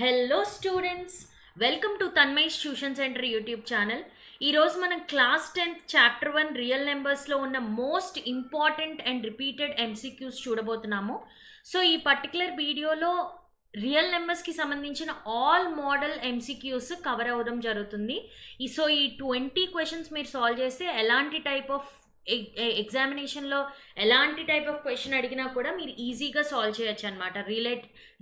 Hello students, welcome to Tanmay's tuition centre YouTube channel. ఈరోజు మనం class 10th chapter 1 real నెంబర్స్లో ఉన్న most important and repeated MCQs చూడబోతున్నాము. So ఈ పర్టికులర్ వీడియోలో రియల్ నెంబర్స్కి సంబంధించిన ఆల్ మోడల్ ఎంసీక్యూస్ కవర్ అవ్వడం జరుగుతుంది. సో ఈ 20 క్వశ్చన్స్ మీరు సాల్వ్ చేస్తే ఎలాంటి టైప్ ఆఫ్ ఎగ్జామినేషన్లో ఎలాంటి టైప్ ఆఫ్ క్వశ్చన్ అడిగినా కూడా మీరు ఈజీగా సాల్వ్ చేయొచ్చు అనమాట.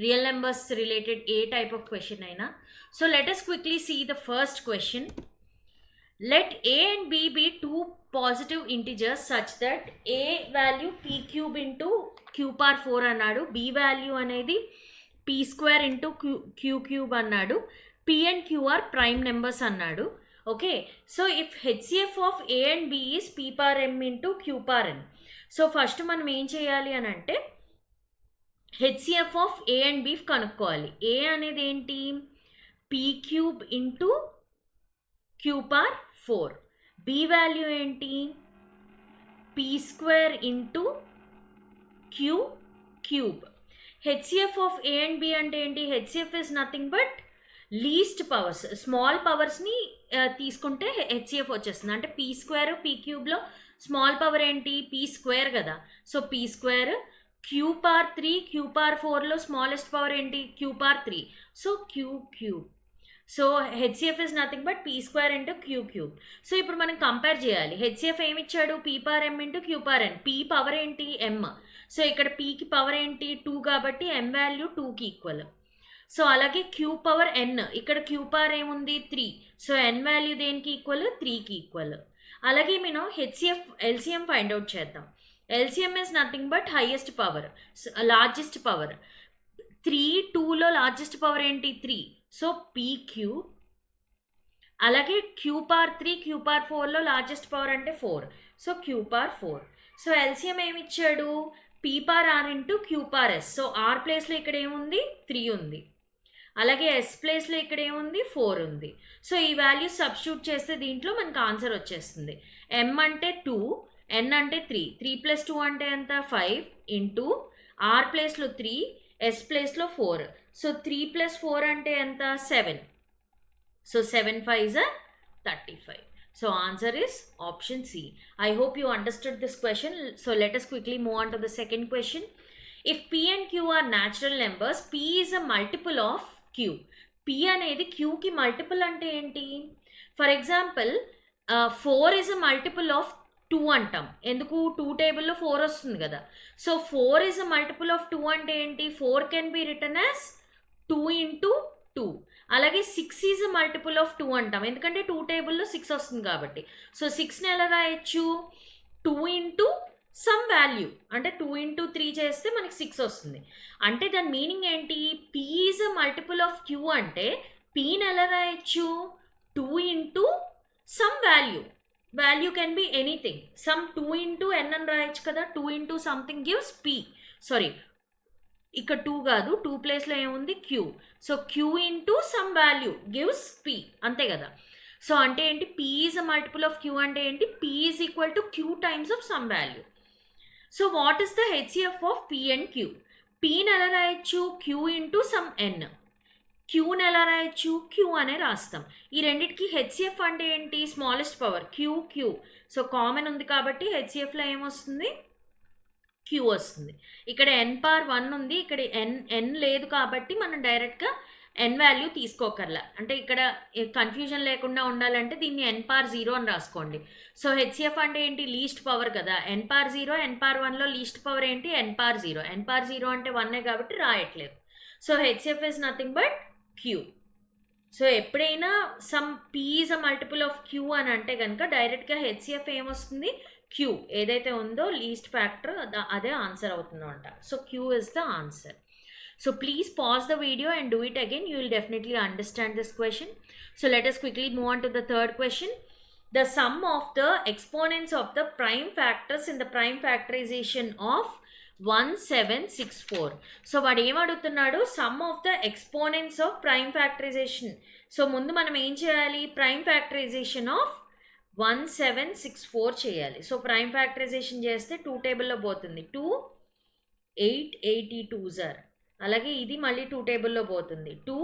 Real numbers related a type of question అయినా. So let us quickly see the first question. Let a and b be two positive integers such that a value p cube into q power 4 అన్నాడు, b value అనేది p square into q cube అన్నాడు, p and q are prime numbers అన్నాడు. Okay, so if HCF of A and B is P power M into Q పార్ ఎన్. So first మనం ఏం చేయాలి అని అంటే HCF of A and B కనుక్కోవాలి. A అనేది ఏంటి? P cube into Q power 4. B value ఏంటి? P square into Q cube. HCF of A and B అంటే ఏంటి? HCF is nothing but least powers, small పవర్స్ని తీసుకుంటే హెచ్సిఎఫ్ వచ్చేస్తుంది. అంటే పీ స్క్వేర్ పీ క్యూబ్లో స్మాల్ పవర్ ఏంటి? పీ స్క్వేర్ కదా. So P square. Q power 3 Q power 4లో స్మాలెస్ట్ పవర్ ఏంటి? Q power 3. So Q cube. So HCF is nothing but P square into Q cube. So ఇప్పుడు మనం compare చేయాలి. HCF ఏమి ఇచ్చాడు? P power M into Q పార్ ఎన్. P power ఏంటి? ఎమ్. So ఇక్కడ పీకి పవర్ ఏంటి? 2 కాబట్టి ఎమ్ వాల్యూ 2కి ఈక్వల్. సో అలాగే క్యూ పవర్ ఎన్, ఇక్కడ క్యూ పవర్ ఏముంది? 3. సో ఎన్ వాల్యూ దేనికి ఈక్వల్? 3కి ఈక్వల్. అలాగే మనం హెచ్సిఎఫ్ ఎల్సిఎం ఫైండ్ అవుట్ చేద్దాం. LCM is nothing but highest power, largest power. 3 2లో లార్జెస్ట్ పవర్ ఏంటి? 3. So P Q. అలాగే Q power 3 Q power 4లో largest power అంటే 4. So Q power 4. So LCM ఏమి ఇచ్చాడు? పీ పార్ ఆర్ ఇంటూ క్యూ పార్ yes. So are ప్లేస్లో ఇక్కడ ఏముంది? 3 ఉంది. అలాగే ఎస్ ప్లేస్లో ఇక్కడ ఏముంది? 4 ఉంది. సో ఈ వాల్యూ సబ్స్టిట్యూట్ చేస్తే దీంట్లో మనకు ఆన్సర్ వచ్చేస్తుంది. ఎమ్ అంటే 2, ఎన్ అంటే 3, 3 + 2 అంటే ఎంత? 5 ఇంటూ ఆర్ ప్లేస్లో 3, ఎస్ ప్లేస్లో 4. సో 3 + 4 అంటే ఎంత? 7. So 7 5 35. So answer is option C. I hope you understood this question. So let us quickly move on to the second question. If p and q are natural numbers, p is a multiple of q. p అనేది qకి multiple అంటే ఏంటి? For example 4 is a multiple of 2 అంటాం. ఎందుకు? 2 టేబుల్లో 4 వస్తుంది కదా. So 4 is a multiple of 2 అంటే ఏంటి? 4 can be return as 2 into 2. అలాగే 6 ఈజ్ అ మల్టిపుల్ ఆఫ్ 2 అంటాం, ఎందుకంటే 2 టేబుల్లో 6 వస్తుంది కాబట్టి. సో 6ని ఎలా రాయొచ్చు? 2 ఇంటూ సమ్ వాల్యూ, అంటే 2 ఇంటూ 3 చేస్తే మనకి 6 వస్తుంది. అంటే దాని మీనింగ్ ఏంటి? P is a multiple of Q అంటే పీని ఎలా రాయొచ్చు? 2 into some value. Value can be anything. Some 2 into N అని రాయొచ్చు కదా. 2 into something gives P. Sorry, ఇక్కడ 2 కాదు, 2 ప్లేస్లో ఏముంది? Q. So Q into some value gives P, అంతే కదా. సో అంటే ఏంటి? P is a multiple of Q అంటే ఏంటి? P is equal to Q times of some value. So what is the HCF of P and Q? పీని ఎలా రాయొచ్చు? Q into some N. క్యూని ఎలా రాయొచ్చు? క్యూ అనే రాస్తాం. ఈ రెండింటికి హెచ్సిఎఫ్ అంటే ఏంటి? Smallest power Q Q. So common ఉంది కాబట్టి హెచ్సిఎఫ్లో ఏమొస్తుంది? క్యూ వస్తుంది. ఇక్కడ ఎన్ పార్ 1 ఉంది, ఇక్కడ ఎన్ లేదు కాబట్టి మనం డైరెక్ట్గా ఎన్ వాల్యూ తీసుకోకర్లా. అంటే ఇక్కడ కన్ఫ్యూజన్ లేకుండా ఉండాలంటే దీన్ని ఎన్ పార్ 0 అని రాసుకోండి. సో హెచ్సిఎఫ్ అంటే ఏంటి? లీస్ట్ పవర్ కదా. ఎన్ పార్ 0, ఎన్ పార్ 1లో లీస్ట్ పవర్ ఏంటి? ఎన్ పార్ 0. ఎన్ పార్ 0 అంటే 1 కాబట్టి రాయట్లేదు. So HCF is nothing but Q. So ఎప్పుడైనా some P is a multiple of Q అని అంటే కనుక డైరెక్ట్గా హెచ్సిఎఫ్ ఏమొస్తుంది? క్యూ. ఏదైతే ఉందో లీస్ట్ ఫ్యాక్టర్ అదే ఆన్సర్ అవుతుందంట. So Q is the answer. So please pause the video and do it again. You will definitely understand this question. So let us quickly move on to the third question. The sum of the exponents of the prime factors in the prime factorization of 1764. So వాడు ఏం అడుగుతున్నాడు? Sum of the exponents of prime factorisation. So ముందు మనం ఏం చేయాలి? Prime factorisation of 1764 చేయాలి. So prime factorisation చేస్తే 2 టేబుల్లో పోతుంది. 2 8 82s are. అలాగే ఇది మళ్ళీ 2 టేబుల్లో పోతుంది. 2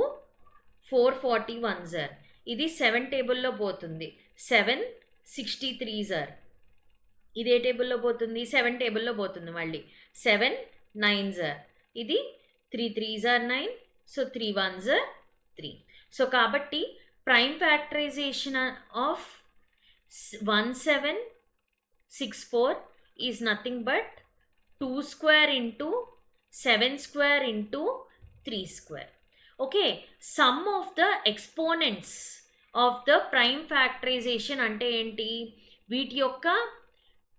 4 41 సార్. ఇది 7 టేబుల్లో పోతుంది. 7 63 సార్. ఇది ఏ టేబుల్లో పోతుంది? 7 టేబుల్లో పోతుంది మళ్ళీ. 7 9 సార్. ఇది 3 3 సార్ 9. So 3 1 sir 3. సో కాబట్టి prime factorisation of 1764 is nothing but 2 square into 7 square into 3 square. Okay, sum of the exponents of the prime factorization అంటే ఏంటి? వీటి యొక్క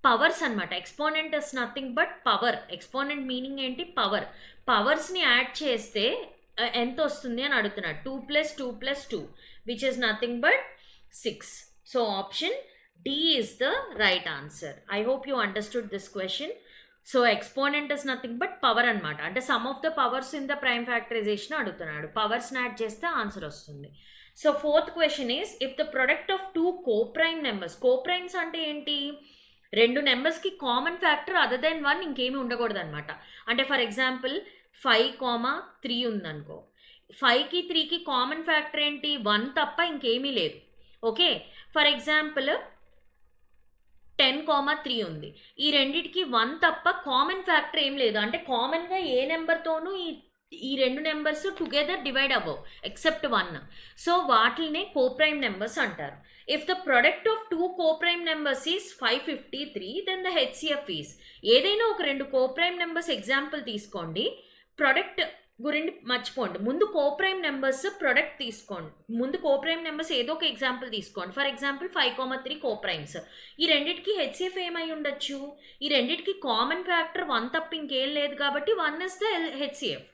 పవర్స్ అనమాట. Exponent is nothing but power. Exponent meaning ఏంటి? Power. పవర్స్ని add చేస్తే ఎంత వస్తుంది అని అడుగుతున్నాడు. 2 + 2 + 2 which is nothing but 6. So option D is the right answer. I hope you understood this question. So exponent is nothing but power అనమాట. అంటే sum of the powers in the prime factorization అడుగుతున్నాడు. పవర్స్ని add చేస్తే answer వస్తుంది. So fourth question is if the product of 2 coprime numbers. Coprimes అంటే ఏంటి? 2 నెంబర్స్కి common factor other than 1 ఇంకేమీ ఉండకూడదు అనమాట. అంటే ఫర్ ఎగ్జాంపుల్ 5,3 ఉందనుకో. 5కి 3కి కామన్ ఫ్యాక్టర్ ఏంటి? 1 తప్ప ఇంకేమీ లేదు. ఓకే, ఫర్ ఎగ్జాంపుల్ 10,3 ఉంది. ఈ రెండిటికి 1 తప్ప కామన్ ఫ్యాక్టర్ ఏం లేదు. అంటే కామన్గా ఏ నెంబర్తోనూ ఈ 2 నెంబర్స్ టుగెదర్ డివైడ్ అవ్వవు ఎక్సెప్ట్ 1. సో వాటినే కోప్రైమ్ నెంబర్స్ అంటారు. If the product of 2 coprime numbers is 553 then the HCF is. ఏదైనా ఒక 2 కోప్రైమ్ నెంబర్స్ ఎగ్జాంపుల్ తీసుకోండి. ప్రొడక్ట్ గురించి మర్చిపోండి. ముందు కోప్రైమ్ నెంబర్స్ ప్రొడక్ట్ తీసుకోండి. ముందు కోప్రైమ్ నెంబర్స్ ఏదో ఒక ఎగ్జాంపుల్ తీసుకోండి. For example 5,3 coprimes. ఈ రెండింటికి హెచ్సిఎఫ్ ఏమై ఉండొచ్చు? ఈ రెండింటికి కామన్ ఫ్యాక్టర్ 1 తప్ప ఇంకేం లేదు కాబట్టి 1 is the HCF.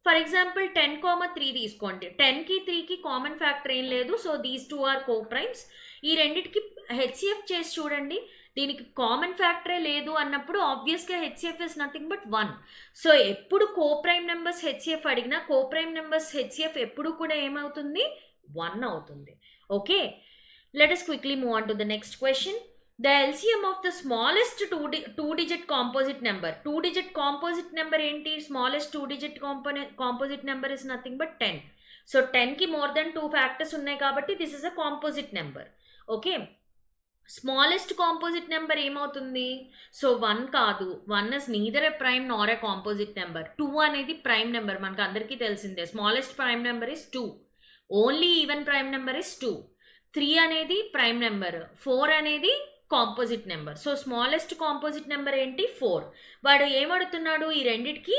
For example 10,3 తీసుకోండి. 10కి 3కి కామన్ ఫ్యాక్టర్ ఏం లేదు. So these 2 are coprimes. ఈ రెండింటికి హెచ్సిఎఫ్ చేసి చూడండి. దీనికి కామన్ ఫ్యాక్టరే లేదు అన్నప్పుడు ఆబ్వియస్గా HCF is nothing but 1. So ఎప్పుడు కోప్రైమ్ నెంబర్స్ హెచ్సిఎఫ్ అడిగినా కోప్రైమ్ నెంబర్స్ హెచ్సిఎఫ్ ఎప్పుడు కూడా ఏమవుతుంది? 1 అవుతుంది. Okay, let us quickly move on to the next question. The LCM of the smallest two-digit composite number. Two-digit composite number ఏంటి? Smallest two-digit composite number is nothing but 10. So 10కి more than 2 factors ఉన్నాయి కాబట్టి this is a composite number. Okay, smallest composite number ఏమవుతుంది? So 1 కాదు. 1 is neither a prime Nar a composite number. 2 అనేది prime number, మనకు అందరికీ తెలిసిందే. Smallest prime number is 2. Only even prime number is 2. 3 అనేది prime number. 4 అనేది composite number. So smallest composite number ఏంటి? 4. వాడు ఏమడుగుతున్నాడు? ఈ రెండిటికి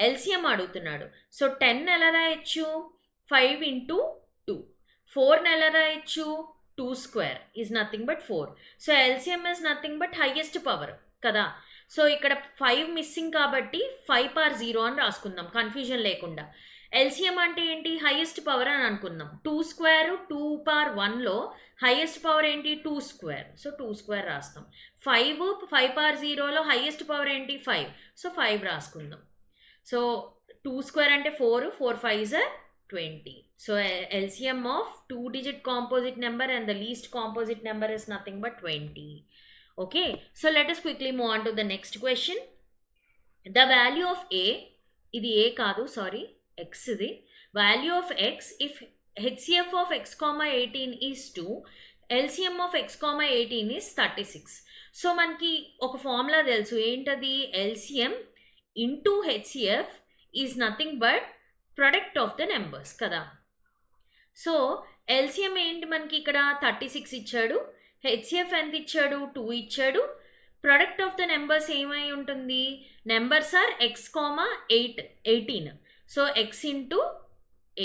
ఎల్సిఎం అడుగుతున్నాడు. సో 10 ఎలా రాయొచ్చు? 5 × 2. 4 ఎలా రాయొచ్చు? 2 square is nothing but 4. So LCM is nothing but highest power కదా. సో ఇక్కడ 5 మిస్సింగ్ కాబట్టి 5 పవర్ 0 అని రాసుకుందాం కన్ఫ్యూజన్ లేకుండా. LCM అంటే ఏంటి? హైయెస్ట్ పవర్ అని అనుకుందాం. 2 స్క్వేర్ 2 పవర్ 1లో హైయెస్ట్ పవర్ ఏంటి? 2 స్క్వేర్. సో 2 స్క్వేర్ రాస్తాం. 5 పవర్ 0లో హైయెస్ట్ పవర్ ఏంటి? 5. సో 5 రాసుకుందాం. సో 2 స్క్వేర్ అంటే 4. 4 5 20. So LCM of 2-digit composite number and the least composite number is nothing but 20. Okay, so let us quickly move on to the next question. The value of a, ఇది a కాదు, sorry, x ఇది. Value of x if HCF of x, 18 is 2, LCM of x, 18 is 36. So మనకి ఒక formula తెలుసు. ఏంటది? LCM into HCF is nothing but product of the numbers కదా. So LCM ఏంటి? మనకి ఇక్కడ 36 ఇచ్చాడు. హెచ్సిఎఫ్ ఎంత ఇచ్చాడు? 2 ఇచ్చాడు. ప్రొడక్ట్ ఆఫ్ ద నెంబర్స్ ఏమై ఉంటుంది? Numbers are x, 18. So x ×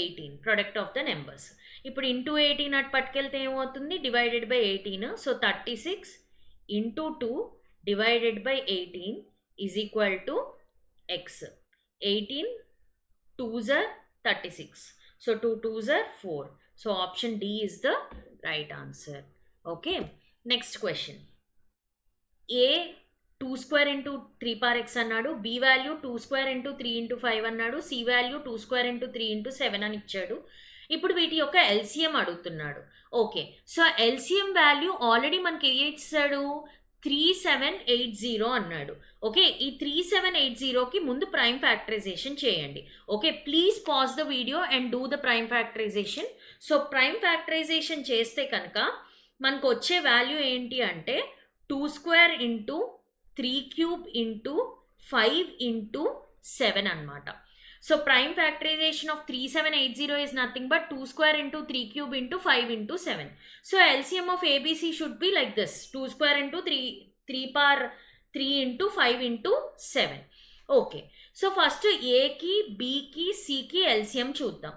18 product of the numbers. ఇప్పుడు ఇంటూ 18 అటు పట్టుకెళ్తే ఏమవుతుంది? Divided by 18. So 36 × 2 divided by 18 is equal to x. 18 2s are 36. So 2 2s are 4. So option D is the right answer. Okay, next question. A 2 square into 3 power x అన్నాడు. B value 2 square into 3 into 5 అన్నాడు. C value 2 square into 3 into 7 అని ఇచ్చాడు. ఇప్పుడు వీటి యొక్క LCM అడుగుతున్నాడు. Okay, so LCM value already మనకి ఏ ఇచ్చాడు? 3780 అన్నాడు. ఓకే, ఈ 3780కి ముందు ప్రైమ్ ఫ్యాక్టరైజేషన్ చేయండి. Okay, please pause the video and do the prime factorisation. So prime factorisation చేస్తే కనుక మనకు వచ్చే వాల్యూ ఏంటి అంటే 2² ఇంటూ 3³ ఇంటూ 5 ఇంటూ 7 అనమాట. So prime factorization of 3780 is nothing but 2² into 3³ into 5 into 7. So LCM of ABC should be like this, 2² into 3 power 3 into 5 into 7. Okay. So first A ki, B ki, C ki LCM చూద్దాం.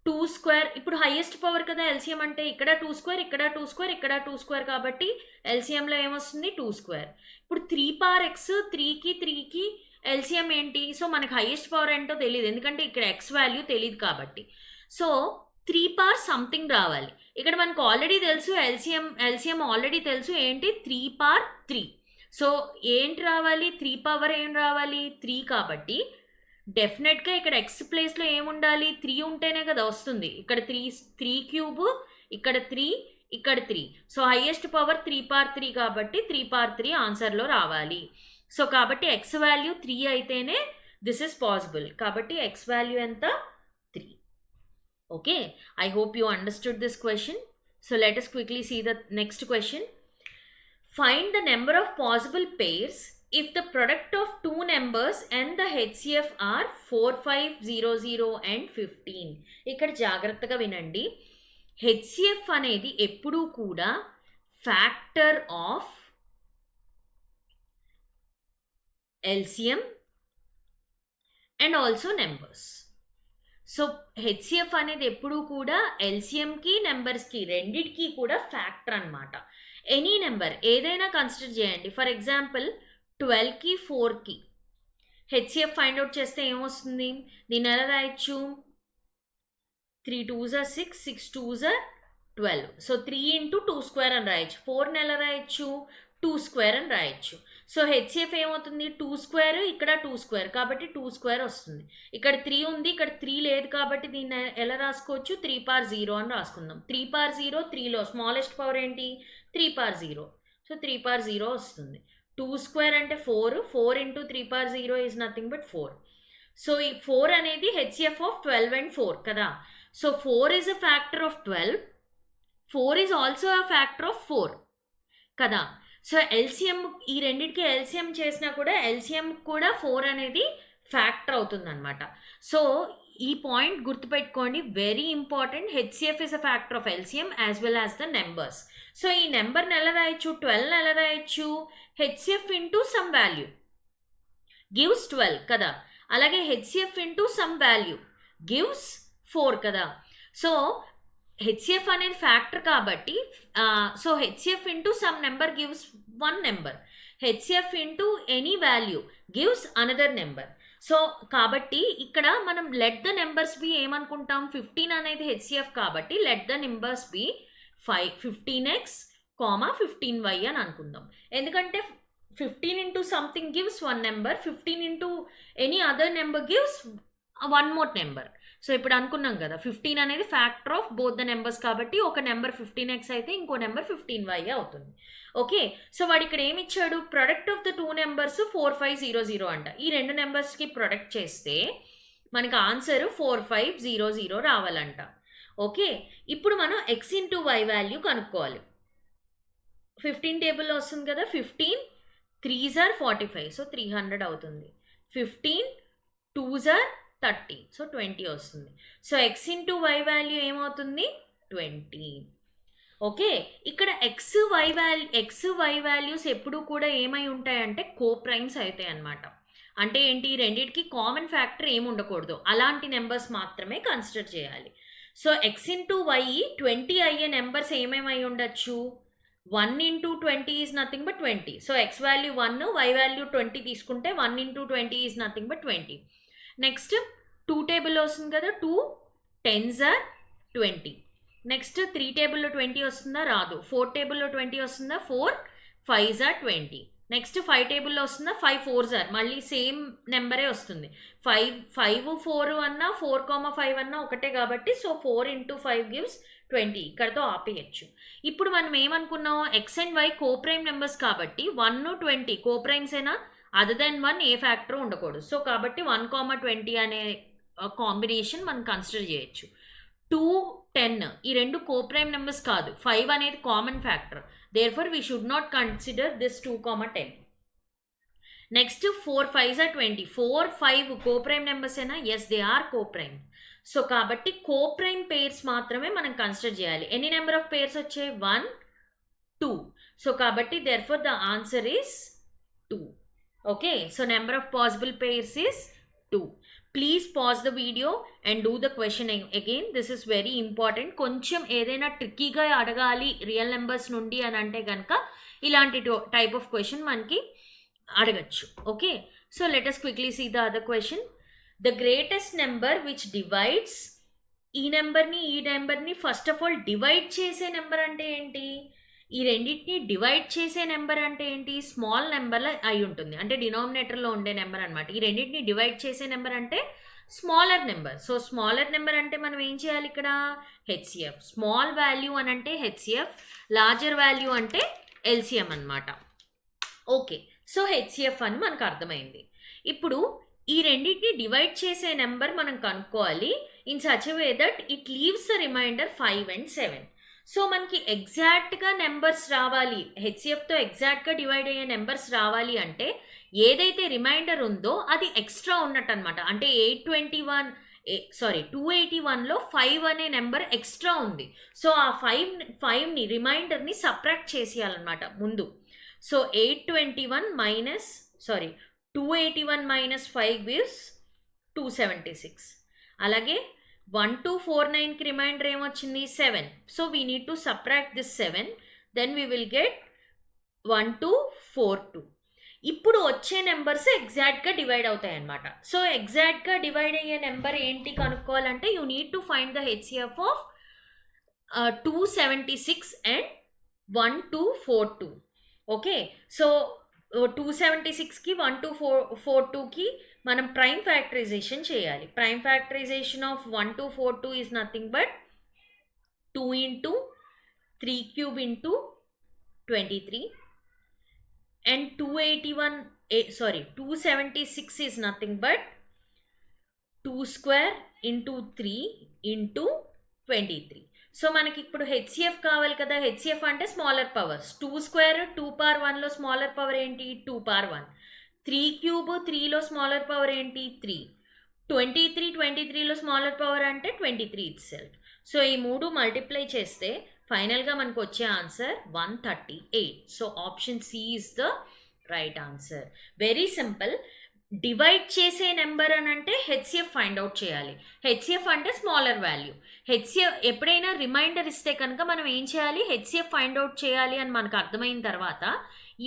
2² ఇప్పుడు highest power కదా LCM అంటే, ఇక్కడ 2² ఇక్కడ 2² ఇక్కడ 2² కాబట్టి LCMలో ఏమొస్తుంది 2². ఇప్పుడు 3 power x 3కి ఎల్సిఎం ఏంటి? సో మనకు హైయెస్ట్ పవర్ ఏంటో తెలియదు, ఎందుకంటే ఇక్కడ ఎక్స్ వాల్యూ తెలియదు కాబట్టి. సో 3 power సంథింగ్ రావాలి. ఇక్కడ మనకు ఆల్రెడీ తెలుసు ఎల్సిఎం ఆల్రెడీ తెలుసు ఏంటి 3 power 3. సో ఏంటి రావాలి 3 power ఏం రావాలి 3 కాబట్టి డెఫినెట్గా ఇక్కడ ఎక్స్ ప్లేస్లో ఏముండాలి 3 ఉంటేనే కదా వస్తుంది. ఇక్కడ 3³ ఇక్కడ 3 ఇక్కడ 3. సో హైయెస్ట్ పవర్ 3 power 3 కాబట్టి 3 power 3 ఆన్సర్లో రావాలి. సో కాబట్టి ఎక్స్ వాల్యూ 3 అయితేనే దిస్ ఇస్ పాసిబుల్. కాబట్టి ఎక్స్ వాల్యూ ఎంత 3. Okay, I hope you understood this question. So let us quickly see the next question. Find the number of possible pairs if the product of two numbers and the HCF are 4, 5, 0, 0 and 15. ఇక్కడ జాగ్రత్తగా వినండి. HCF అనేది ఎప్పుడూ కూడా factor of LCM and also numbers. So HCF అనేది ఎప్పుడూ కూడా ఎల్సిఎంకి నెంబర్స్కి రెండిటికి కూడా ఫ్యాక్టర్ అనమాట. ఎనీ నెంబర్ ఏదైనా కన్సిడర్ చేయండి. ఫర్ ఎగ్జాంపుల్ 12కి 4కి హెచ్సిఎఫ్ ఫైండ్ అవుట్ చేస్తే ఏమొస్తుంది? దీన్ని ఎలా రాయొచ్చు? 3 2s are 6, 6 2s are 12. So 3 into 2² అని రాయొచ్చు. 4ని ఎలా రాయొచ్చు? 2² అని రాయొచ్చు. సో హెచ్సిఎఫ్ ఏమవుతుంది 2² ఇక్కడ 2² కాబట్టి 2² వస్తుంది. ఇక్కడ 3 ఉంది, ఇక్కడ 3 లేదు కాబట్టి దీన్ని ఎలా రాసుకోవచ్చు 3 power 0 అని రాసుకుందాం. 3 power 0 3లో స్మాలెస్ట్ పవర్ ఏంటి 3 power 0. సో 3 power 0 వస్తుంది. 2² అంటే 4 into 3 power 0 is nothing but 4. So ఈ 4 అనేది హెచ్సిఎఫ్ ఆఫ్ 12 and 4 కదా. So 4 is a factor of 12, 4 is also a factor of 4 కదా. సో ఎల్సిఎం ఈ రెండింటికి ఎల్సిఎం చేసినా కూడా ఎల్సిఎం కూడా 4 అనేది ఫ్యాక్టర్ అవుతుంది అనమాట. సో ఈ పాయింట్ గుర్తుపెట్టుకోండి, very important. HCF is a factor of LCM as well as the numbers. So ఈ నెంబర్ని ఎలా రాయొచ్చు 12 ఎలా రాయొచ్చు? HCF into some value gives 12 కదా. అలాగే HCF into some value gives 4 కదా. సో హెచ్సిఎఫ్ అనేది ఫ్యాక్టర్ కాబట్టి so HCF into some number gives 1 number, HCF into any value gives another number. So కాబట్టి ఇక్కడ మనం లెట్ ద నెంబర్స్ బి ఏమనుకుంటాం 15 అనేది హెచ్సిఎఫ్ కాబట్టి let the numbers B 15x, 15y అని అనుకుందాం. ఎందుకంటే 15 into something gives 1 number, 15 into any other number gives 1 more number. So ఇప్పుడు అనుకున్నాం కదా 15 అనేది factor of both the numbers కాబట్టి ఒక నెంబర్ 15x అయితే ఇంకో నెంబర్ 15y అవుతుంది. ఓకే, సో వాడు ఇక్కడ ఏమి ఇచ్చాడు? ప్రొడక్ట్ ఆఫ్ ద 2 నెంబర్స్ 4, 5, 0, 0 అంట. ఈ రెండు నెంబర్స్కి ప్రొడక్ట్ చేస్తే మనకు ఆన్సర్ 4, 5, 0, 0 రావాలంట. ఓకే, ఇప్పుడు మనం x ఇంటూ y వాల్యూ కనుక్కోవాలి. 15 టేబుల్లో వస్తుంది కదా. 15 3s are 45, సో 300 అవుతుంది. 15 2s are 30, సో 20 వస్తుంది. So x into y value ఏమవుతుంది 20. ఓకే, ఇక్కడ x y వాల్యూస్ ఎప్పుడు కూడా ఏమై ఉంటాయంటే కోప్రైమ్స్ అవుతాయి అన్నమాట. అంటే ఏంటి, రెండింటికి కామన్ ఫ్యాక్టర్ ఏమి ఉండకూడదు, అలాంటి నెంబర్స్ మాత్రమే కన్సిడర్ చేయాలి. సో x ఇంటూ y 20 అయ్యే నెంబర్స్ ఏమేమై ఉండొచ్చు? 1 into 20 is nothing but 20. So x value 1, y value 20 తీసుకుంటే 1 into 20 is nothing but 20. Next 2 టేబుల్లో వస్తుంది కదా. 2 10s are 20. నెక్స్ట్ 3 టేబుల్లో 20 వస్తుందా? రాదు. 4 టేబుల్లో 20 వస్తుందా? 4 5s are 20. నెక్స్ట్ 5 టేబుల్లో వస్తుందా 5 4s ఆర్ మళ్ళీ సేమ్ నెంబరే వస్తుంది. 5 4 అన్నా 4,5 అన్నా ఒకటే కాబట్టి సో 4 into 5 gives 20. ఇక్కడతో ఆపేయచ్చు. ఇప్పుడు మనం ఏమనుకున్నాం, X and Y coprime numbers కాబట్టి 1 20 కోప్రైమ్సేనా, అదర్ దెన్ 1 ఏ ఫ్యాక్టర్ ఉండకూడదు. సో కాబట్టి 1,20 అనే కాంబినేషన్ మనం కన్సిడర్ చేయొచ్చు. 2 10 ఈ రెండు కోప్రైమ్ నెంబర్స్ కాదు, 5 అనేది common factor. Therefore, we should not consider this 2,10. Next, 4 5s are 20. 4 5 co-prime numbers ena? Yes, they are co-prime. So, kabatti co-prime pairs maatrame manam consider cheyali. Any number of pairs vache 1 2. So, kabatti therefore the answer is 2. Okay, so number of possible pairs is 2. Please pause the video and do the question again. This is very important. కొంచెం ఏదైనా ట్రిక్కీగా అడగాలి real numbers నుండి అని అంటే కనుక ఇలాంటి type of question మనకి అడగచ్చు. Okay, so let us quickly see the other question. The greatest number which divides ఈ నెంబర్ని ఫస్ట్ ఆఫ్ ఆల్ డివైడ్ చేసే నెంబర్ అంటే ఏంటి, ఈ రెండింటిని డివైడ్ చేసే నెంబర్ అంటే ఏంటి, స్మాల్ నెంబర్లో అయి ఉంటుంది, అంటే డినామినేటర్లో ఉండే నెంబర్ అనమాట. ఈ రెండింటిని డివైడ్ చేసే నెంబర్ అంటే smaller number. So smaller number అంటే మనం ఏం చేయాలి ఇక్కడ, హెచ్సిఎఫ్. స్మాల్ వాల్యూ అని అంటే హెచ్సిఎఫ్, లార్జర్ వాల్యూ అంటే ఎల్సిఎం అనమాట. ఓకే, సో హెచ్సిఎఫ్ అని మనకు అర్థమైంది. ఇప్పుడు ఈ రెండింటిని డివైడ్ చేసే నెంబర్ మనం కనుక్కోవాలి in such way that it leaves the remainder 5 and 7. So మనకి ఎగ్జాక్ట్గా నెంబర్స్ రావాలి, హెచ్సిఎఫ్తో ఎగ్జాక్ట్గా డివైడ్ అయ్యే నెంబర్స్ రావాలి అంటే ఏదైతే రిమైండర్ ఉందో అది ఎక్స్ట్రా ఉన్నట్టు అనమాట. అంటే 281లో 5 అనే నెంబర్ ఎక్స్ట్రా ఉంది. సో ఆ 5ని రిమైండర్ని సబ్ట్రాక్ట్ చేసేయాలన్నమాట ముందు. So 281 minus 5 gives 276. అలాగే 1249కి రిమైండర్ ఏమొచ్చింది 7. So we need to subtract this 7, then we will get 1242. ఇప్పుడు వచ్చే నెంబర్స్ ఎగ్జాక్ట్గా డివైడ్ అవుతాయి అన్నమాట. సో ఎగ్జాక్ట్గా డివైడ్ అయ్యే నెంబర్ ఏంటి కనుక్కోవాలంటే you need to find the HCF of 276 and 1242. Okay, so 276కి 1242కి మనం ప్రైమ్ ఫ్యాక్టరైజేషన్ చేయాలి. Prime factorisation of 1242 is nothing but 2 into 3 cube into 23, and 276 is nothing but 2 square into 3 into 23. So మనకి ఇప్పుడు HCF కావాలి కదా, హెచ్సిఎఫ్ అంటే smaller powers. 2 square 2 power 1లో స్మాలర్ పవర్ ఏంటి 2 power 1. 3 cube 3లో స్మాలర్ పవర్ ఏంటి 3. 23లో స్మాలర్ పవర్ అంటే 23 ఇట్ సెల్ఫ్. సో ఈ మూడు మల్టిప్లై చేస్తే ఫైనల్గా మనకు వచ్చే answer 138. So option C is the right answer. Very simple. Divide చేసే నెంబర్ అని అంటే హెచ్సిఎఫ్ ఫైండ్ అవుట్ చేయాలి. హెచ్సిఎఫ్ అంటే స్మాలర్ వాల్యూ. హెచ్సిఎఫ్ ఎప్పుడైనా రిమైండర్ ఇస్తే కనుక మనం ఏం చేయాలి, హెచ్సిఎఫ్ ఫైండ్ అవుట్ చేయాలి అని మనకు అర్థమైన తర్వాత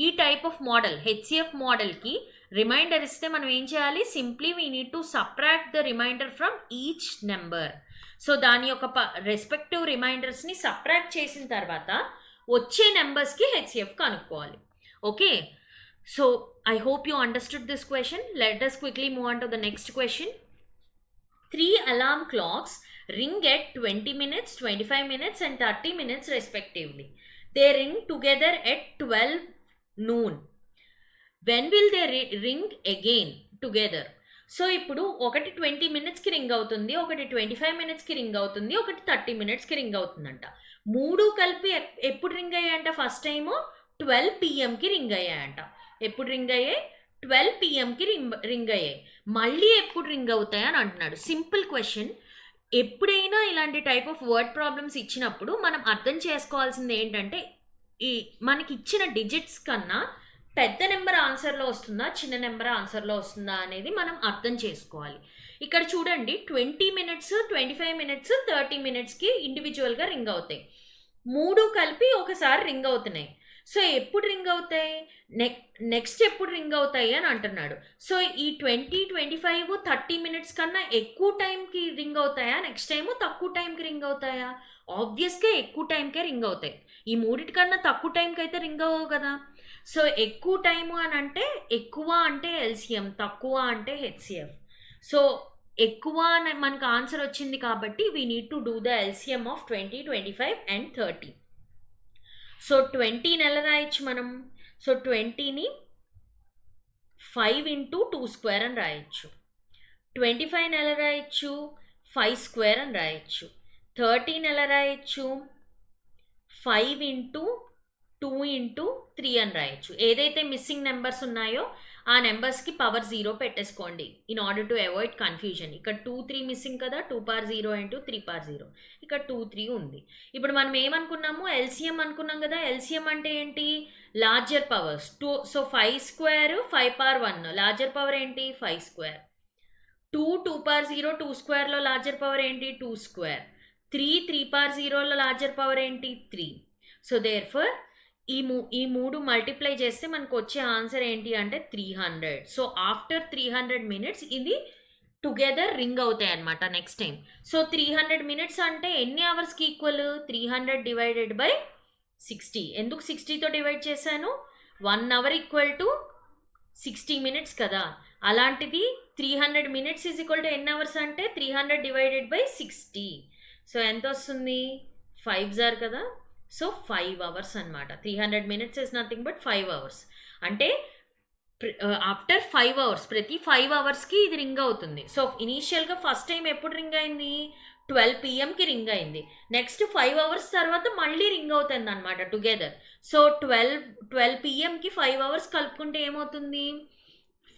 ఈ టైప్ ఆఫ్ మోడల్ హెచ్సిఎఫ్ మోడల్కి రిమైండర్ ఇస్తే మనం ఏం చేయాలి, simply we need to subtract the remainder from each number. So దాని యొక్క రెస్పెక్టివ్ రిమైండర్స్ని సబ్ట్రాక్ట్ చేసిన తర్వాత వచ్చే నెంబర్స్కి హెచ్సిఎఫ్ కనుక్కోవాలి. Okay, so I hope you understood this question. Let us quickly move on to the next question. 3 alarm clocks ring at 20 minutes, 25 minutes and 30 minutes respectively. They ring together at 12 noon. When will they ring again together? So ఇప్పుడు ఒకటి 20 minutesకి ring అవుతుంది, ఒకటి 25 minutesకి ring అవుతుంది, ఒకటి 30 minutesకి ring అవుతుందంట. మూడు కలిపి ఎప్పుడు రింగ్ అయ్యాయంట, ఫస్ట్ టైము 12 PMకి రింగ్ అయ్యాయంట. ఎప్పుడు రింగ్ అయ్యాయి, 12 PMకి రింగ్ అయ్యాయి. మళ్ళీ ఎప్పుడు రింగ్ అవుతాయి అని అంటున్నాడు. Simple question. ఎప్పుడైనా ఇలాంటి టైప్ ఆఫ్ వర్డ్ ప్రాబ్లమ్స్ ఇచ్చినప్పుడు మనం అర్థం చేసుకోవాల్సింది ఏంటంటే ఈ మనకి ఇచ్చిన డిజిట్స్ కన్నా పెద్ద నెంబర్ ఆన్సర్లో వస్తుందా చిన్న నెంబర్ ఆన్సర్లో వస్తుందా అనేది మనం అర్థం చేసుకోవాలి. ఇక్కడ చూడండి 20 minutes, 25 minutes, 30 minutesకి ఇండివిజువల్గా రింగ్ అవుతాయి. మూడు కలిపి ఒకసారి రింగ్ అవుతున్నాయి. సో ఎప్పుడు రింగ్ అవుతాయి, నెక్స్ట్ ఎప్పుడు రింగ్ అవుతాయి అని అంటున్నాడు. సో ఈ 20, 25, 30 మినిట్స్ కన్నా ఎక్కువ టైంకి రింగ్ అవుతాయా, నెక్స్ట్ టైము తక్కువ టైంకి రింగ్ అవుతాయా? ఆబ్వియస్గా ఎక్కువ టైంకే రింగ్ అవుతాయి. ఈ మూడిటికన్నా తక్కువ టైంకి అయితే రింగ్ అవ్వవు కదా. సో ఎక్కువ టైము అని అంటే ఎక్కువ అంటే ఎల్సిఎం, తక్కువ అంటే హెచ్సిఎఫ్. సో ఎక్కువ అని మనకు ఆన్సర్ వచ్చింది కాబట్టి we need to do the LCM of 20, 25 and 30. So 20ని ఎలా రాయొచ్చు మనం? సో 20ని 5 into 2 square అని రాయొచ్చు. 25ని ఎలా రాయొచ్చు? 5 square అని రాయొచ్చు. 30ని ఎలా రాయొచ్చు? 5 into 2 into 3 అని రాయొచ్చు. ఏదైతే మిస్సింగ్ నెంబర్స్ ఉన్నాయో ఆ నెంబర్స్కి పవర్ 0 పెట్టేసుకోండి in order to avoid confusion. ఇక్కడ 2, 3 మిస్సింగ్ కదా, 2 power 0 into 3 power 0. ఇక్కడ 2, 3 ఉంది. ఇప్పుడు మనం ఏమనుకున్నాము? ఎల్సిఎం అనుకున్నాం కదా. ఎల్సిఎం అంటే ఏంటి? Larger powers. 2, so 5 square 5 power 1. Larger power ఏంటి? 5 square. 2, 2 power 0 2 squareలో లార్జర్ పవర్ ఏంటి? 2 square. 3, 3 power 0లో లార్జర్ పవర్ ఏంటి? 3. సో దేర్ఫోర్ ఈ మూడు మల్టిప్లై చేస్తే మనకు వచ్చే ఆన్సర్ ఏంటి అంటే 300. సో ఆఫ్టర్ 300 మినిట్స్ ఇది టుగెదర్ రింగ్ అవుతాయి అనమాట నెక్స్ట్ టైం. సో 300 మినిట్స్ అంటే ఎన్ని అవర్స్కి ఈక్వల్? 300 divided by 60. ఎందుకు 60తో డివైడ్ చేశాను? 1 hour ఈక్వల్ టు 60 minutes కదా. అలాంటిది 300 minutes ఈజ్ ఈక్వల్ టు ఎన్ని అవర్స్ అంటే 300 డివైడెడ్ బై 60. సో ఎంత వస్తుంది? 5s are కదా. సో 5 hours అనమాట. 300 minutes is nothing but 5 hours. అంటే ఆఫ్టర్ 5 hours, ప్రతి 5 hours ఇది రింగ్ అవుతుంది. సో ఇనీషియల్గా ఫస్ట్ టైం ఎప్పుడు రింగ్ అయింది? 12 PM రింగ్ అయింది. నెక్స్ట్ 5 hours తర్వాత మళ్ళీ రింగ్ అవుతుంది అనమాట టుగెదర్. సో 12 PM 5 hours కలుపుకుంటే ఏమవుతుంది?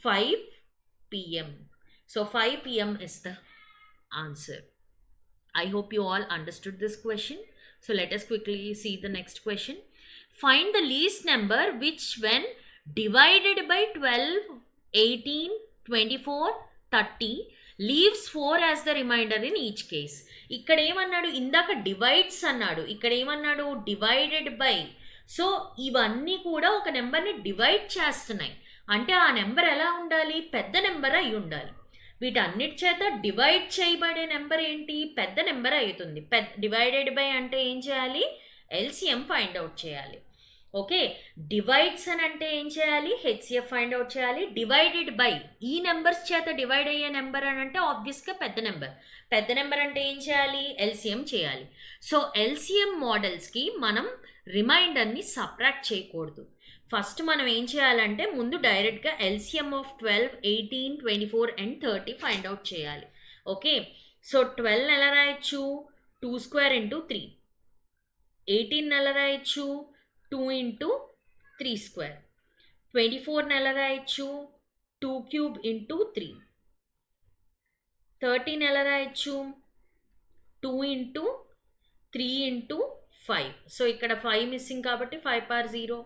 5 PM. So 5 PM is the answer. I hope you all understood this question. So let us quickly see the next question. Find the least number which when divided by 12, 18, 24, 30 leaves 4 as the remainder in each case. ఇక్కడ ఏమన్నాడు? ఇందాక divides అన్నాడు, ఇక్కడ ఏమన్నాడు? Divided by. So ఇవన్నీ కూడా ఒక నెంబర్ని డివైడ్ చేస్తున్నాయి అంటే ఆ నెంబర్ ఎలా ఉండాలి? పెద్ద నెంబర్ అయి ఉండాలి. వీటన్నిటి చేత డివైడ్ చేయబడే నెంబర్ ఏంటి? పెద్ద నెంబర్ అవుతుంది. డివైడెడ్ బై అంటే ఏం చేయాలి? ఎల్సిఎం ఫైండ్ అవుట్ చేయాలి. ఓకే, డివైడ్స్ అని అంటే ఏం చేయాలి? హెచ్సిఎఫ్ ఫైండ్ అవుట్ చేయాలి. డివైడెడ్ బై ఈ నెంబర్స్ చేత డివైడ్ అయ్యే నెంబర్ అని అంటే ఆబ్వియస్గా పెద్ద నెంబర్. పెద్ద నెంబర్ అంటే ఏం చేయాలి? ఎల్సిఎం చేయాలి. సో ఎల్సిఎం మోడల్స్కి మనం రిమైండర్ని సబ్ట్రాక్ట్ చేయకూడదు. ఫస్ట్ మనం ఏం చేయాలంటే ముందు డైరెక్ట్గా LCM of 12, 18, 24 and 30 find out చేయాలి. ఓకే, సో 12 ఎలా రాయొచ్చు? 2 square into 3. 18 ఎలా రాయొచ్చు? 2 into 3 square. 24 ఎలా రాయొచ్చు? 2 cube into 3. 13 ఎలా రాయొచ్చు? 2 into 3 into 5. సో ఇక్కడ 5 మిస్సింగ్ కాబట్టి 5 power 0,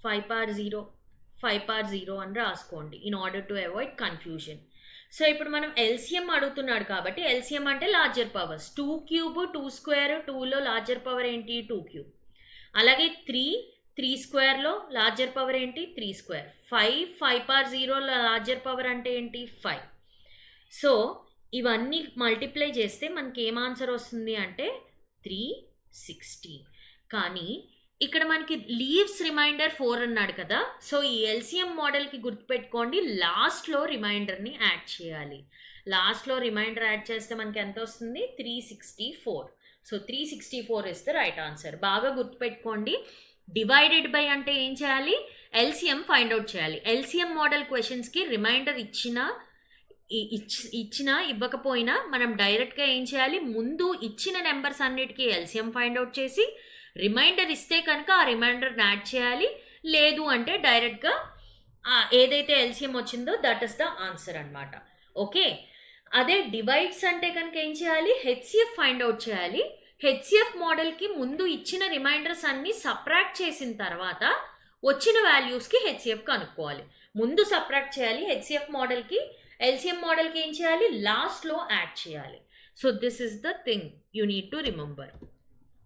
5 power 0, 5 power 0 అని రాసుకోండి in order to avoid confusion. So ఇప్పుడు మనం ఎల్సిఎం అడుగుతున్నాడు కాబట్టి ఎల్సిఎం అంటే లార్జర్ పవర్స్. 2 cube 2 square, 2లో లార్జర్ పవర్ ఏంటి? 2 cube. అలాగే 3 squareలో లార్జర్ పవర్ ఏంటి? 3 square. 5 power 0లో లార్జర్ పవర్ అంటే ఏంటి? 5. సో ఇవన్నీ మల్టిప్లై చేస్తే మనకి ఏం ఆన్సర్ వస్తుంది అంటే 360. కానీ ఇక్కడ మనకి లీవ్స్ రిమైండర్ 4 అన్నాడు కదా. సో ఈ ఎల్సిఎం మోడల్కి గుర్తుపెట్టుకోండి, లాస్ట్లో రిమైండర్ని యాడ్ చేయాలి. లాస్ట్లో రిమైండర్ యాడ్ చేస్తే మనకి ఎంత వస్తుంది? 364. So 364 is the right answer. బాగా గుర్తుపెట్టుకోండి. డివైడెడ్ బై అంటే ఏం చేయాలి? ఎల్సిఎం ఫైండ్ అవుట్ చేయాలి. ఎల్సిఎం మోడల్ క్వశ్చన్స్కి రిమైండర్ ఇచ్చినా ఇవ్వకపోయినా మనం డైరెక్ట్గా ఏం చేయాలి? ముందు ఇచ్చిన నెంబర్స్ అన్నిటికీ ఎల్సిఎం ఫైండ్ అవుట్ చేసి రిమైండర్ ఇస్తే కనుక ఆ రిమైండర్ని యాడ్ చేయాలి. లేదు అంటే డైరెక్ట్గా ఏదైతే ఎల్సిఎం వచ్చిందో దట్ ఇస్ ద ఆన్సర్ అనమాట. ఓకే, అదే డివైడ్స్ అంటే కనుక ఏం చేయాలి? హెచ్సిఎఫ్ ఫైండ్ అవుట్ చేయాలి. హెచ్సిఎఫ్ మోడల్కి ముందు ఇచ్చిన రిమైండర్స్ అన్నీ సబ్ట్రాక్ట్ చేసిన తర్వాత వచ్చిన వాల్యూస్కి హెచ్సిఎఫ్ కనుక్కోవాలి. ముందు సబ్ట్రాక్ట్ చేయాలి హెచ్సిఎఫ్ మోడల్కి. ఎల్సిఎం మోడల్కి ఏం చేయాలి? లాస్ట్లో యాడ్ చేయాలి. So this is the thing you need to remember.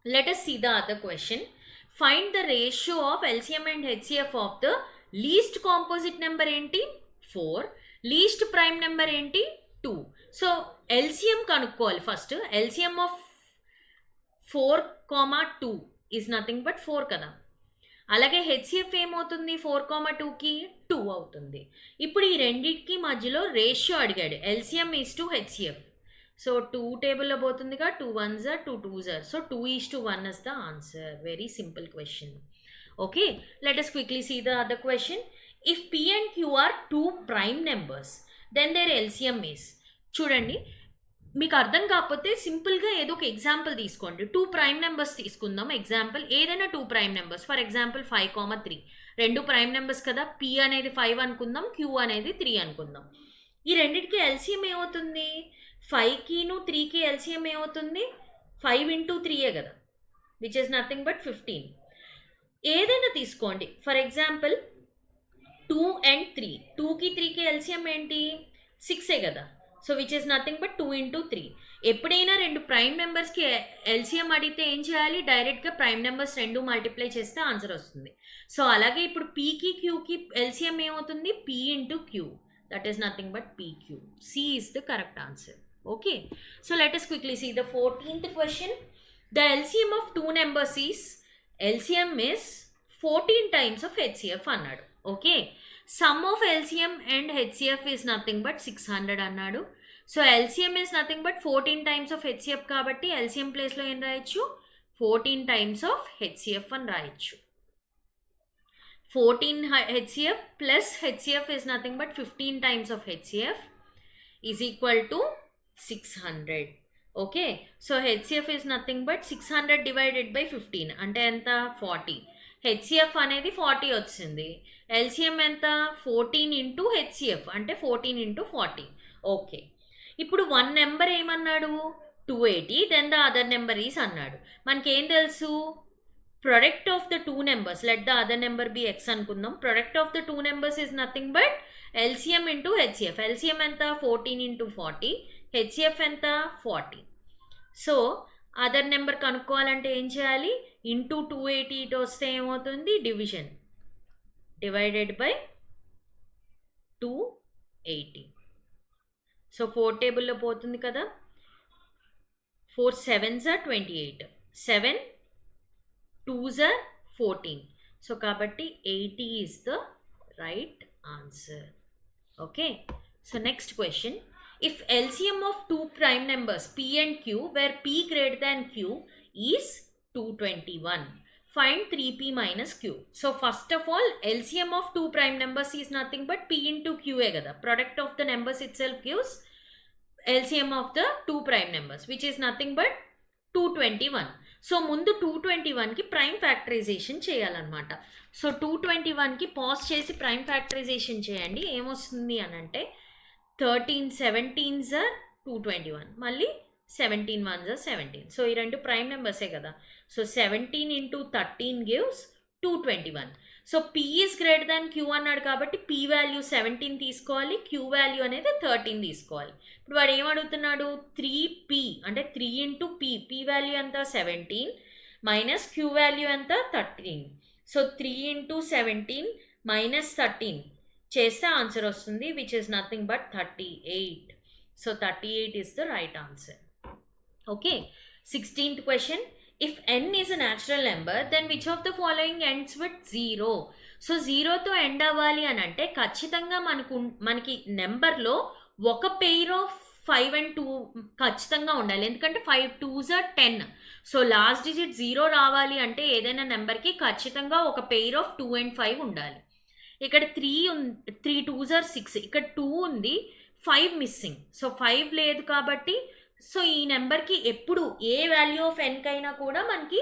Let us see the other question. Find the ratio of LCM and HCF of the least composite number ఏంటి 4, least prime number ఏంటి 2. So LCM కనుక్కోవాలి first. LCM of 4, 2 is nothing but 4 కదా. అలాగే HCF ఏమవుతుంది 4, 2కి 2 అవుతుంది. ఇప్పుడు ఈ రెండింటికి మధ్యలో రేషియో అడిగాడు. LCM is to HCF. So 2 టేబుల్లో పోతుందిగా, 2 1s are 2 2s are. So 2:1 is the answer. Very simple question. Okay, let us quickly see the other question. If P and Q are 2 prime numbers, then their LCM is. చూడండి, మీకు అర్థం కాకపోతే సింపుల్గా ఏదో ఒక example తీసుకోండి. 2 prime numbers తీసుకుందాం example. ఏదైనా 2 ప్రైమ్ నెంబర్స్, ఫర్ ఎగ్జాంపుల్ 5, 3 రెండు ప్రైమ్ నెంబర్స్ కదా. P అనేది 5 అనుకుందాం, Q అనేది 3 అనుకుందాం. ఈ రెండింటికి ఎల్సిఎం ఏమవుతుంది? 5కిను 3కి ఎల్సిఎం ఏమవుతుంది? 5 into 3 కదా, విచ్ ఇస్ నథింగ్ బట్ 15. ఏదైనా తీసుకోండి, ఫర్ ఎగ్జాంపుల్ 2 and 3. 2కి 3కి ఎల్సిఎం ఏంటి? 6 కదా. So which is nothing but 2 into 3. ఎప్పుడైనా రెండు ప్రైమ్ నెంబర్స్కి ఎల్సిఎం అడిగితే ఏం చేయాలి? డైరెక్ట్గా ప్రైమ్ నెంబర్స్ రెండు మల్టిప్లై చేస్తే ఆన్సర్ వస్తుంది. సో అలాగే ఇప్పుడు పీకి క్యూకి ఎల్సిఎం ఏమవుతుంది? P into Q. That is nothing but PQ. C is the correct answer. Okay. So let us quickly see the 14th question. The LCM of two numbers is, LCM is 14 times of HCF అన్నాడు. Okay. Sum of LCM and HCF is nothing but 600 అన్నాడు. So LCM is nothing but 14 times of HCF కాబట్టి LCM ప్లేస్లో ఏం రాయొచ్చు? 14 times of HCF అని రాయొచ్చు. 14 HCF plus HCF is nothing but 15 times of HCF is equal to 600. Okay. So HCF is nothing but 600 divided by 15 అంటే ఎంత? 40. HCF అనేది 40 వచ్చింది. LCM ఎంత? 14 into HCF అంటే 14 into 40. ఓకే. ఇప్పుడు వన్ నెంబర్ ఏమన్నాడు? 280. Then the other number is అన్నాడు. మనకేం తెలుసు? Product of the two numbers, let the other number be x అనుకుందాం. Product of the two numbers is nothing but LCM into HCF. LCM ఎంత? 14 into 40. HCF ఎంత? 40. So other number కనుక్కోవాలంటే ఏం చేయాలి? Into 280 ఇటు వస్తే ఏమవుతుంది? Division divided by 280. సో 4 టేబుల్లో పోతుంది కదా. 4 7s are 28. 7 2s are 14. So kabatti 80 is the right answer. Okay. So next question. If LCM of two prime numbers P and Q where P greater than Q is 221, find 3P minus Q. So first of all, LCM of two prime numbers is nothing but P into Q kada. Product of the numbers itself gives LCM of the two prime numbers, which is nothing but 221. So ముందు 221కి prime factorisation చేయాలన్నమాట. So 221కి pause చేసి prime factorisation చేయండి. ఏమొస్తుంది అని అంటే 13 17s are 221, మళ్ళీ 17 1s are 17. So ఈ రెండు ప్రైమ్ నెంబర్సే కదా. So 17 into 13 gives 221. So P is greater than Q అన్నాడు కాబట్టి P వాల్యూ 17 తీసుకోవాలి, Q వాల్యూ అనేది 13 తీసుకోవాలి. ఇప్పుడు వాడు ఏమడుగుతున్నాడు? 3P అంటే 3 into P. P వాల్యూ ఎంత? 17 మైనస్ Q వాల్యూ ఎంత? 13. సో 3 into 17 మైనస్ 13 చేస్తే ఆన్సర్ వస్తుంది, which is nothing but 38. So 38 is the right answer. Okay. 16th question. If n is a natural number, then which of the following ends with 0? So 0తో end అవ్వాలి అని అంటే ఖచ్చితంగా మనకి నెంబర్లో ఒక పెయిర్ ఆఫ్ 5 and 2 ఖచ్చితంగా ఉండాలి. ఎందుకంటే 5 2s are 10. So last digit 0 రావాలి అంటే ఏదైనా నెంబర్కి ఖచ్చితంగా ఒక పెయిర్ ఆఫ్ 2 and 5 ఉండాలి. ఇక్కడ 3 2s are 6. ఇక్కడ 2 ఉంది, 5 మిస్సింగ్. సో 5 లేదు కాబట్టి సో ఈ నెంబర్కి ఎప్పుడు ఏ వాల్యూ ఆఫ్ n కైనా కూడా మనకి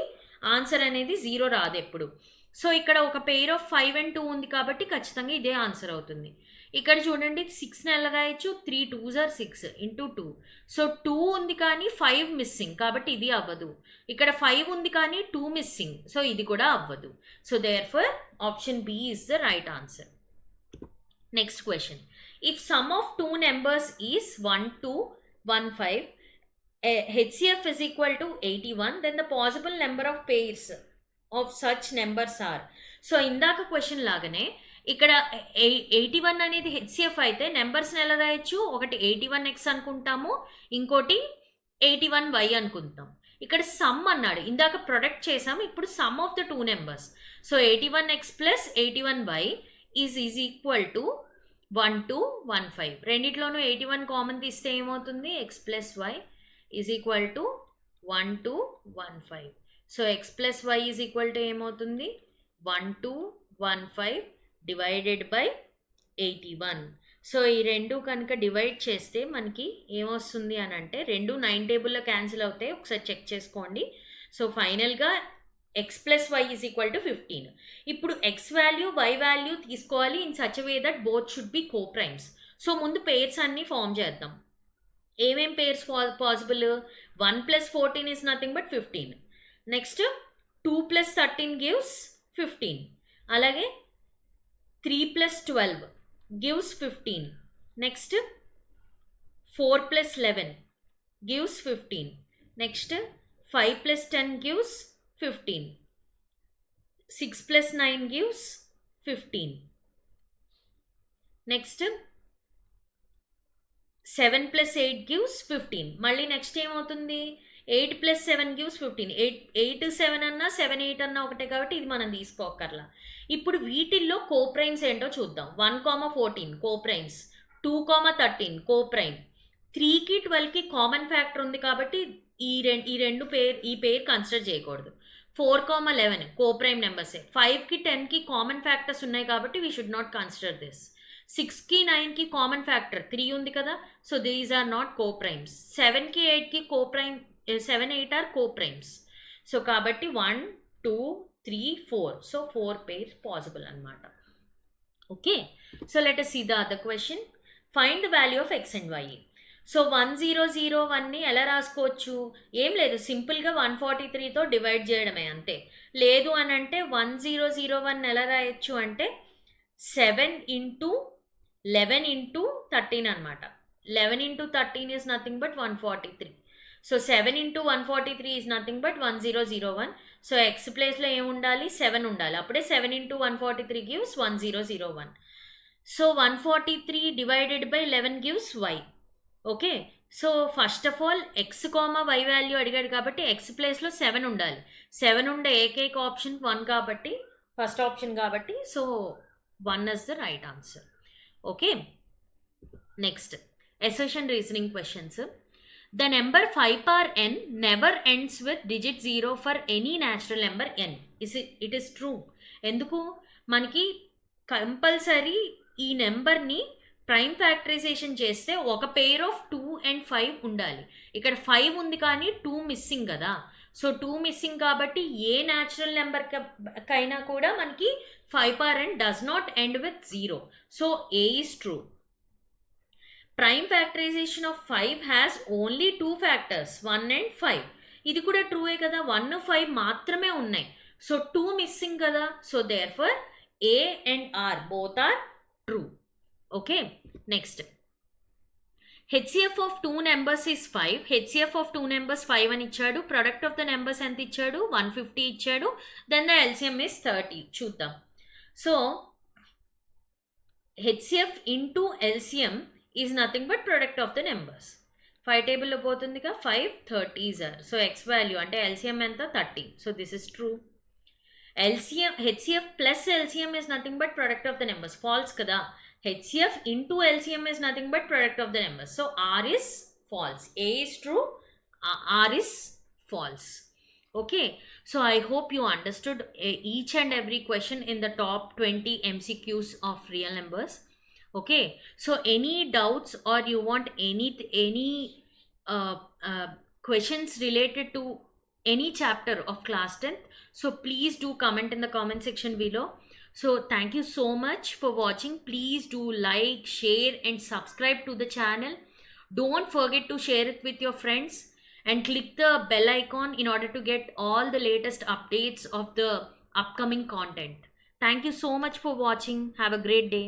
ఆన్సర్ అనేది 0 రాదు ఎప్పుడు. సో ఇక్కడ ఒక పెయిర్ ఆఫ్ 5 and 2 ఉంది కాబట్టి ఖచ్చితంగా ఇదే ఆన్సర్ అవుతుంది. ఇక్కడ చూడండి 6 ఎలా రాయొచ్చు? 3 2s are 6 into 2. సో 2 ఉంది కానీ 5 మిస్సింగ్ కాబట్టి ఇది అవ్వదు. ఇక్కడ 5 ఉంది కానీ 2 మిస్సింగ్, సో ఇది కూడా అవ్వదు. So therefore option B is the right answer. Next question. If some of two numbers is 1 2 1 5, HCF is equal to 81, then the possible number of pairs of such numbers are. So ఇందాక question లాగానే ఇక్కడ 81 అనేది HCF అయితే నెంబర్స్ని ఎలా రాయొచ్చు, ఒకటి 81x అనుకుంటాము, ఇంకోటి 81y అనుకుంటాం. ఇక్కడ సమ్ అన్నాడు, ఇందాక ప్రొడక్ట్ చేసాము, ఇప్పుడు sum of the two numbers. So 81x plus 81y is equal to 1215. రెండిట్లోనూ 81 కామన్ తీస్తే ఏమవుతుంది, x plus y is equal to 1215. So x plus y is equal to ఏమవుతుంది, 1215 డివైడెడ్ బై 81. సో ఈ రెండు కనుక డివైడ్ చేస్తే మనకి ఏమొస్తుంది అని అంటే, రెండు 9 టేబుల్లో క్యాన్సిల్ అవుతాయి, ఒకసారి చెక్ చేసుకోండి. సో ఫైనల్గా x plus y is equal to 15. ఇప్పుడు x వాల్యూ వై వాల్యూ తీసుకోవాలి in such way that both should be coprimes. So ముందు పేర్స్ అన్నీ ఫామ్ చేద్దాం. ఏమేం పేర్స్ పాసిబుల్, 1 ప్లస్ 14 ఈజ్ నథింగ్ బట్ 15. నెక్స్ట్ 2 ప్లస్ 13 గివ్స్ 15. అలాగే 3 ప్లస్ 12 gives 15. Next 4 plus 11 gives 15. Next 5 plus 10 gives 15. 6 plus 9 gives 15. Next 7 plus 8 gives 15. మళ్ళీ next ఏమవుతుంది, 8 plus 7 gives 15. 8 7 అన్నా 7 8 అన్నా ఒకటే కాబట్టి ఇది మనం తీసుకోకర్లా. ఇప్పుడు వీటిల్లో కోప్రైమ్స్ ఏంటో చూద్దాం. 1,14 కోప్రైమ్స్, 2,13 కోప్రైమ్, 3కి 12కి కామన్ ఫ్యాక్టర్ ఉంది కాబట్టి ఈ పేరు కన్సిడర్ చేయకూడదు. 4,11 కోప్రైమ్ నెంబర్సే. 5కి 10కి కామన్ ఫ్యాక్టర్స్ ఉన్నాయి కాబట్టి we should not consider this. 6కి 9కి కామన్ ఫ్యాక్టర్ 3 ఉంది కదా, so these are not coprimes. 7కి 8కి కోప్రైమ్ 7 8 ఆర్ కోప్రైమ్స్. సో కాబట్టి 1 2 3 4. సో 4 పేర్ పాసిబుల్ అనమాట. Okay, so let us see the other question. Find the value of x and y. So 1001ని ఎలా రాసుకోవచ్చు, ఏం లేదు, సింపుల్గా 143తో డివైడ్ చేయడమే అంతే. లేదు అని అంటే 1001 ఎలా రాయొచ్చు అంటే 7 into 11 into 13 అనమాట. 11 into 13 is nothing but 143. So 7 into 143 is nothing but 1001. So x ప్లేస్లో ఏమి ఉండాలి, 7 ఉండాలి, అప్పుడే 7 into 143 gives 1001. So 143 divided by 11 gives y. Okay, so first of all x, y value అడిగాడు కాబట్టి x ప్లేస్లో 7 ఉండాలి. 7 ఉండే ఏకైక ఆప్షన్ 1 కాబట్టి, ఫస్ట్ ఆప్షన్ కాబట్టి, so 1 is the right answer. Okay, next assertion reasoning questions. The number 5 power n never ends with digit 0 for any natural number n. It is true. ఎందుకు, మనకి కంపల్సరీ ఈ నెంబర్ని ప్రైమ్ ఫ్యాక్టరైజేషన్ చేస్తే ఒక pair of 2 and 5 ఉండాలి. ఇక్కడ 5 ఉంది కానీ 2 మిస్సింగ్ కదా. సో 2 మిస్సింగ్ కాబట్టి ఏ న్యాచురల్ నెంబర్కైనా కూడా మనకి 5 power n does not end with 0. So A is true. Prime factorization of 5 has only 2 factors, 1 and 5. ఇది కూడా ట్రూయే కదా, 1 5 మాత్రమే ఉన్నాయి. సో 2 మిస్సింగ్ కదా, so therefore A and R both are true. Okay, next HCF of 2 numbers is 5. HCF of 2 numbers 5 అని ఇచ్చాడు. Product of the numbers ఎంత ఇచ్చాడు, 150 ఇచ్చాడు. Then the LCM is 30. చూద్దాం. So HCF into LCM is nothing but product of the numbers. 5 టేబుల్లో పోతుందిగా, 5 30s are. So x value అంటే LCM ఎంత, 30. So this is true. HCF plus LCM is nothing but product of the numbers. False kada. HCF into LCM is nothing but product of the numbers. So R is false. A is true, R is false. Okay, so I hope you understood each and every question in the top 20 MCQs of real numbers. Okay, so any doubts or you want any questions related to any chapter of class 10th, so please do comment in the comment section below. So thank you so much for watching. Please do like, share and subscribe to the channel. Don't forget to share it with your friends and click the bell icon in order to get all the latest updates of the upcoming content. Thank you so much for watching. Have a great day.